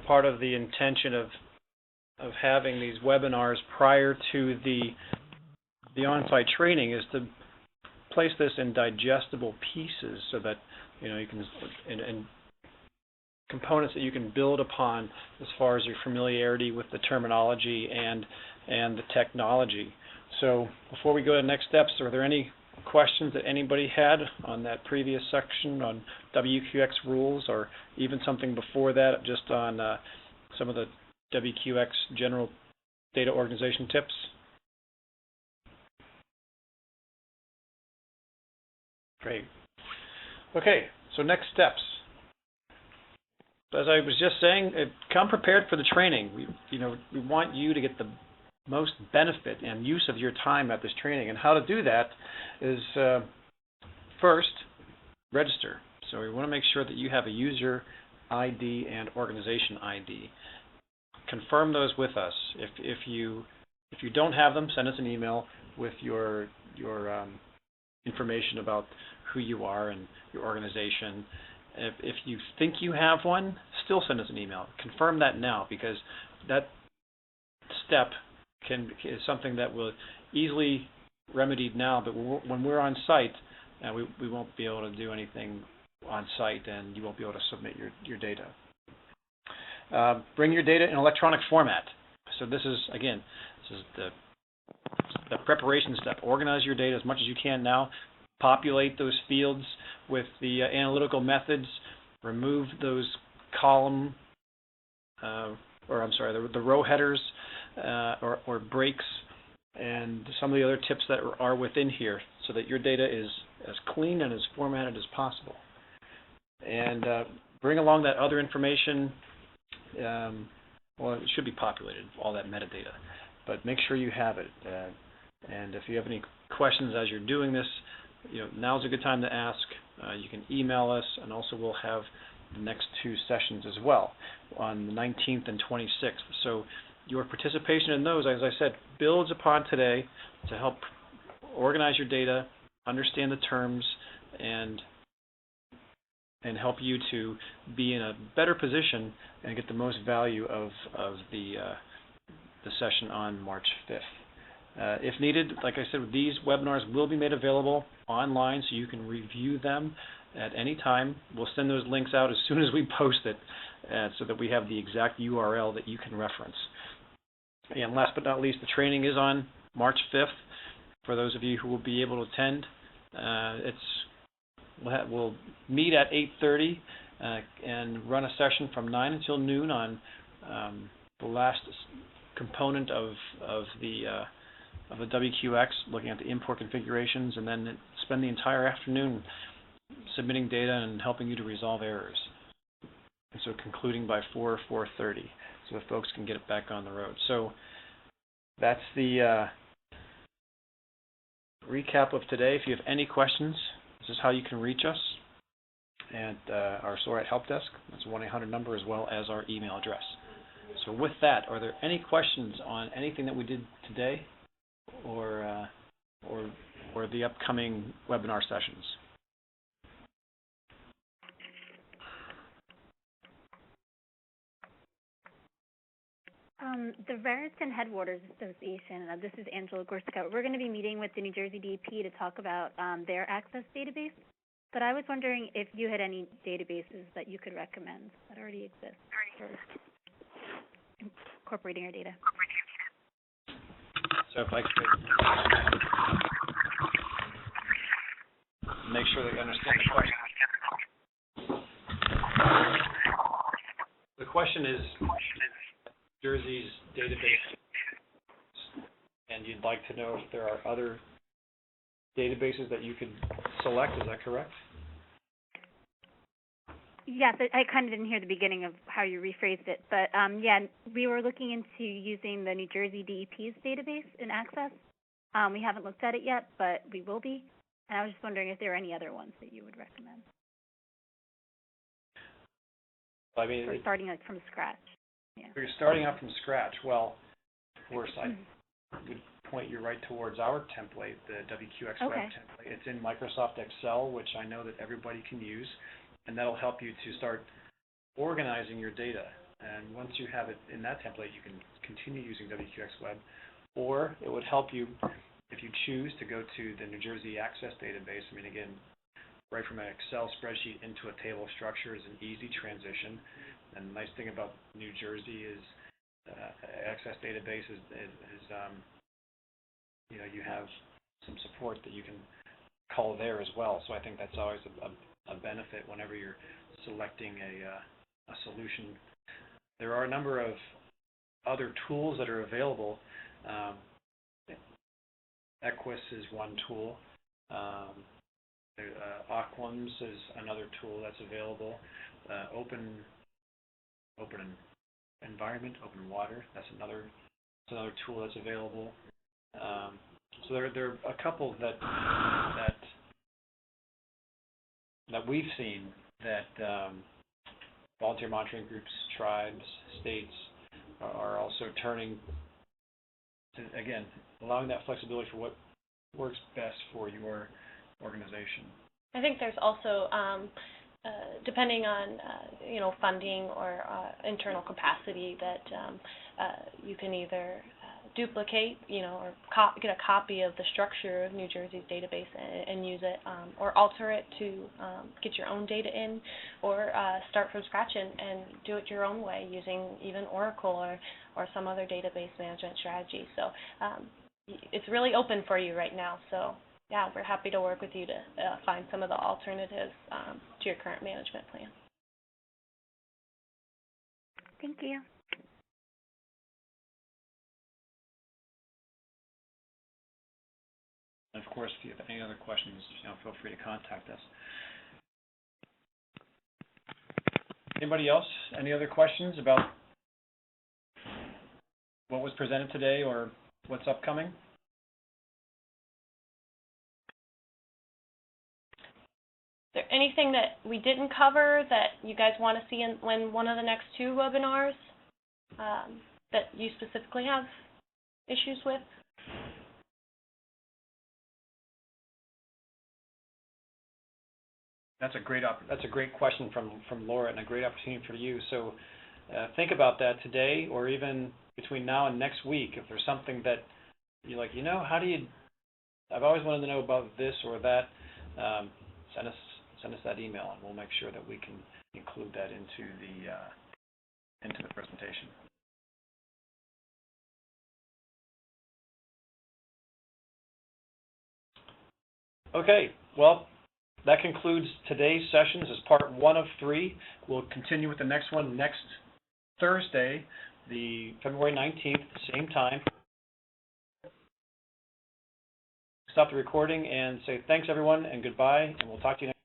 part of the intention of having these webinars prior to the on-site training is to place this in digestible pieces so that you can and components that you can build upon as far as your familiarity with the terminology and the technology. So before we go to next steps, are there any questions that anybody had on that previous section on WQX rules, or even something before that just on some of the WQX general data organization tips? Great. Okay, so next steps. As I was just saying, come prepared for the training. We want you to get the most benefit and use of your time at this training. And how to do that is first, register. So we want to make sure that you have a user ID and organization ID. Confirm those with us. If you don't have them, send us an email with your information about who you are and your organization. If you think you have one, still send us an email. Confirm that now, because that step is something that will easily remedied now, but when we're on site, we won't be able to do anything on site, and you won't be able to submit your data. Bring your data in electronic format. So this is the preparation step. Organize your data as much as you can now. Populate those fields with the analytical methods. Remove those column, the row headers or breaks, and some of the other tips that are within here, so that your data is as clean and as formatted as possible. And bring along that other information. Well, it should be populated, all that metadata, but make sure you have it. And if you have any questions as you're doing this, now's a good time to ask. You can email us, and also we'll have the next two sessions as well on the 19th and 26th. So your participation in those, as I said, builds upon today to help organize your data, understand the terms, and help you to be in a better position and get the most value of the session on March 5th. If needed, like I said, these webinars will be made available online, so you can review them at any time. We'll send those links out as soon as we post it, so that we have the exact URL that you can reference. And last but not least, the training is on March 5th. For those of you who will be able to attend, we'll meet at 8:30 and run a session from 9 until noon on the last component of the WQX, looking at the import configurations, and then spend the entire afternoon submitting data and helping you to resolve errors. And so concluding by 4:30, so that folks can get it back on the road. So that's the recap of today. If you have any questions, this is how you can reach us at our Storet help desk. That's a 1-800 number, as well as our email address. So with that, are there any questions on anything that we did today, or the upcoming webinar sessions? The Raritan Headwaters Association, this is Angela Gorska. We're going to be meeting with the New Jersey DEP to talk about their access database. But I was wondering if you had any databases that you could recommend that already exist for incorporating your data. So if I could make sure that you understand the question. The question is Jersey's database, and you'd like to know if there are other databases that you could select. Is that correct? Yes, I kind of didn't hear the beginning of how you rephrased it, but yeah, we were looking into using the New Jersey DEP's database in Access. We haven't looked at it yet, but we will be. And I was just wondering if there are any other ones that you would recommend. I mean, for starting from scratch. Yeah. If you're starting out from scratch, well, of course, I would point you right towards our template, the WQX web template. It's in Microsoft Excel, which I know that everybody can use, and that'll help you to start organizing your data. And once you have it in that template, you can continue using WQX Web, or it would help you if you choose to go to the New Jersey Access database. I mean, again, right from an Excel spreadsheet into a table structure is an easy transition. And the nice thing about New Jersey is Access database is you know, you have some support that you can call there as well. So I think that's always a benefit whenever you're selecting a solution. There are a number of other tools that are available. Equus is one tool. Aquams is another tool that's available. Open environment, open water, that's another tool that's available. So there are a couple that we've seen that volunteer monitoring groups, tribes, states are also turning to, again, allowing that flexibility for what works best for your organization. I think there's also, depending on you know, funding or internal capacity, that you can either duplicate, you know, or get a copy of the structure of New Jersey's database and use it, or alter it to get your own data in, or start from scratch and do it your own way using even Oracle or some other database management strategy. So it's really open for you right now. So yeah, we're happy to work with you to find some of the alternatives to your current management plan. Thank you. And of course, if you have any other questions, you know, feel free to contact us. Anybody else? Any other questions about what was presented today or what's upcoming? Is there anything that we didn't cover that you guys want to see in one of the next two webinars that you specifically have issues with? That's a great question from Laura, and a great opportunity for you. So think about that today, or even between now and next week. If there's something that you're like, you know, I've always wanted to know about this or that, send us that email, and we'll make sure that we can include that into the presentation. Okay, well, that concludes today's sessions as part 1 of 3. We'll continue with the next one next Thursday, the February 19th, same time. Stop the recording and say thanks, everyone, and goodbye, and we'll talk to you next